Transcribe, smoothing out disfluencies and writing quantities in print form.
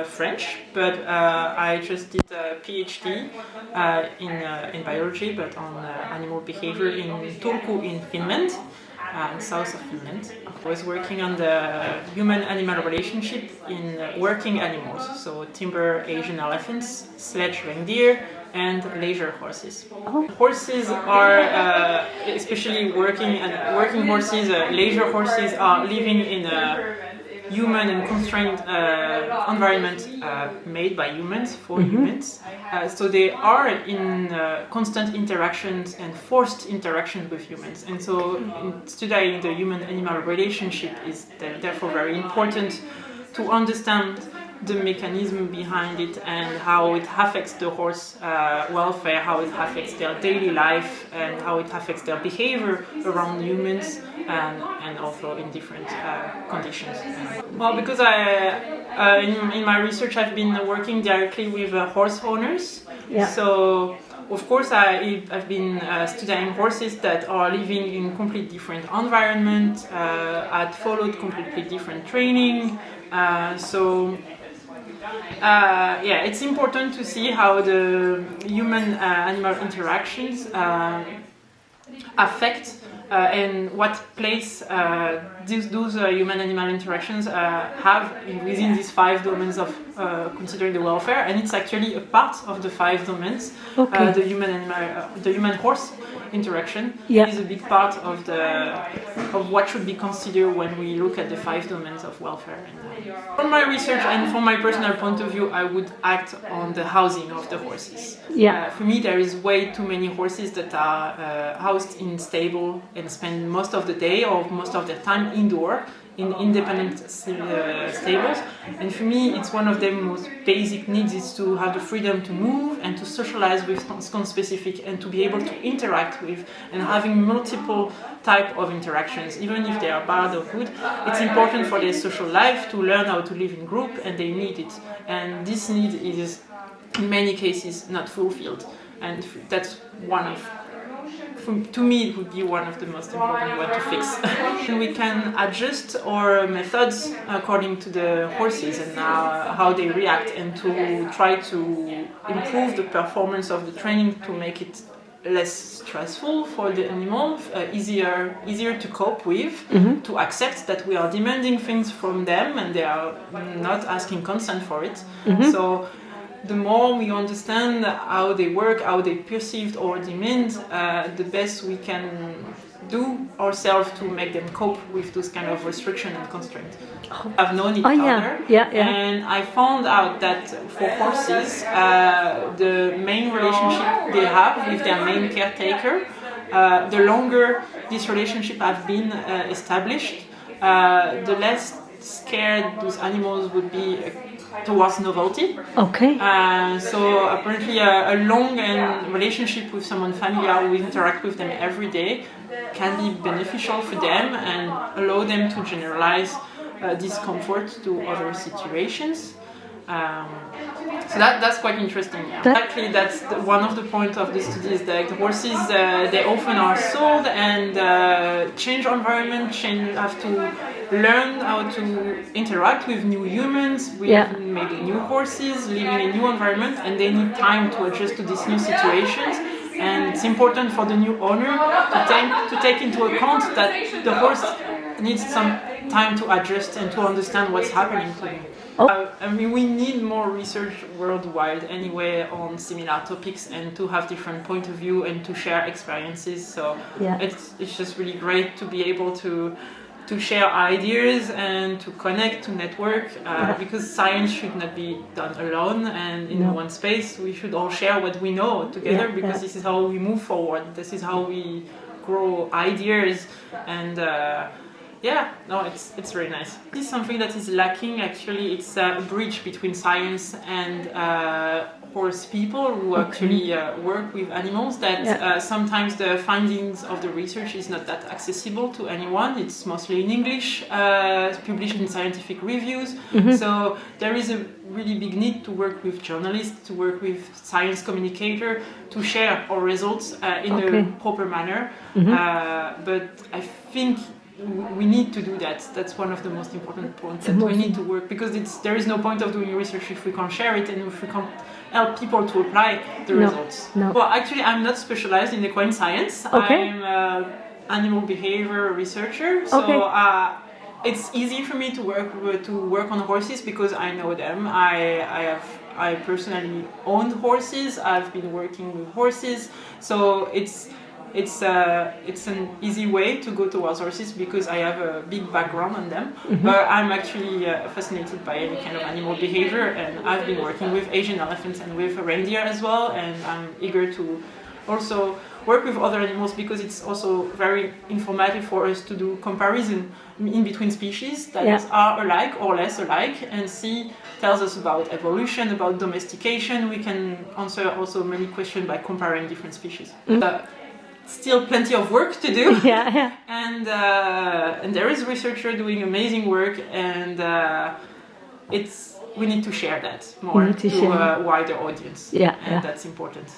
French, but I just did a PhD in biology, but on animal behavior in Turku in Finland, south of Finland. I was working on the human-animal relationship in working animals, so timber Asian elephants, sled reindeer, and leisure horses. Oh. Horses are, especially working horses, leisure horses are living in a human and constrained environment made by humans for humans. So they are in constant interactions and forced interactions with humans. And so studying the human-animal relationship is therefore very important to understand the mechanism behind it and how it affects the horse welfare, how it affects their daily life, and how it affects their behavior around humans and also in different conditions. Well, because in my research I've been working directly with horse owners, so of course I've been studying horses that are living in completely different environment, I'd followed completely different training, it's important to see how the human-animal interactions affect and what place those human-animal interactions have within these 5 domains of considering the welfare, and it's actually a part of the 5 domains. The human-horse interaction is a big part of what should be considered when we look at the 5 domains of welfare. From my research and from my personal point of view, I would act on the housing of the horses. For me, there is way too many horses that are housed in stable and spend most of the day or most of their time indoor in independent stables, and for me it's one of the most basic needs is to have the freedom to move and to socialize with conspecific and to be able to interact with and having multiple type of interactions, even if they are bad or good. It's important for their social life to learn how to live in group, and they need it, and this need is in many cases not fulfilled, and that's one of, to me, it would be one of the most important ones to fix. We can adjust our methods according to the horses and how they react, and to try to improve the performance of the training to make it less stressful for the animal, easier to cope with, to accept that we are demanding things from them and they are not asking consent for it. So the more we understand how they work, how they perceived or demand, the best we can do ourselves to make them cope with those kind of restriction and constraints. I've known each other, and I found out that for horses, the main relationship they have with their main caretaker, the longer this relationship has been established, the less scared those animals would be towards novelty. So apparently a long relationship with someone familiar who interact with them every day can be beneficial for them and allow them to generalize discomfort to other situations. So that's quite interesting. Actually, that's one of the points of the study is that the horses, they often are sold and change environment, have to learn how to interact with new humans, with maybe new horses, living in a new environment, and they need time to adjust to these new situations. And it's important for the new owner to take into account that the horse needs some time to adjust and to understand what's happening to him. I mean, we need more research worldwide anyway on similar topics and to have different point of view and to share experiences. So it's just really great to be able to share ideas and to connect, to network, because science should not be done alone and in one space. We should all share what we know together, because this is how we move forward. This is how we grow ideas, and it's very nice. This is something that is lacking. Actually, it's a bridge between science and horse people who actually work with animals. That sometimes the findings of the research is not that accessible to anyone. It's mostly in English, published in scientific reviews. So there is a really big need to work with journalists, to work with science communicators, to share our results in a proper manner. But I think we need to do that. That's one of the most important points, that we need to work, because there is no point of doing research if we can't share it and if we can't help people to apply the results. No. Well, actually, I'm not specialized in equine science. Okay. I'm an animal behavior researcher, so it's easy for me to work on horses because I know them. I personally owned horses. I've been working with horses, so it's an easy way to go towards horses because I have a big background on them. But I'm actually fascinated by any kind of animal behavior, and I've been working with Asian elephants and with reindeer as well, and I'm eager to also work with other animals because it's also very informative for us to do comparison in between species that are alike or less alike, and tells us about evolution, about domestication. We can answer also many questions by comparing different species. Still plenty of work to do. And there is researcher doing amazing work, and we need to share that more to a wider audience. And that's important.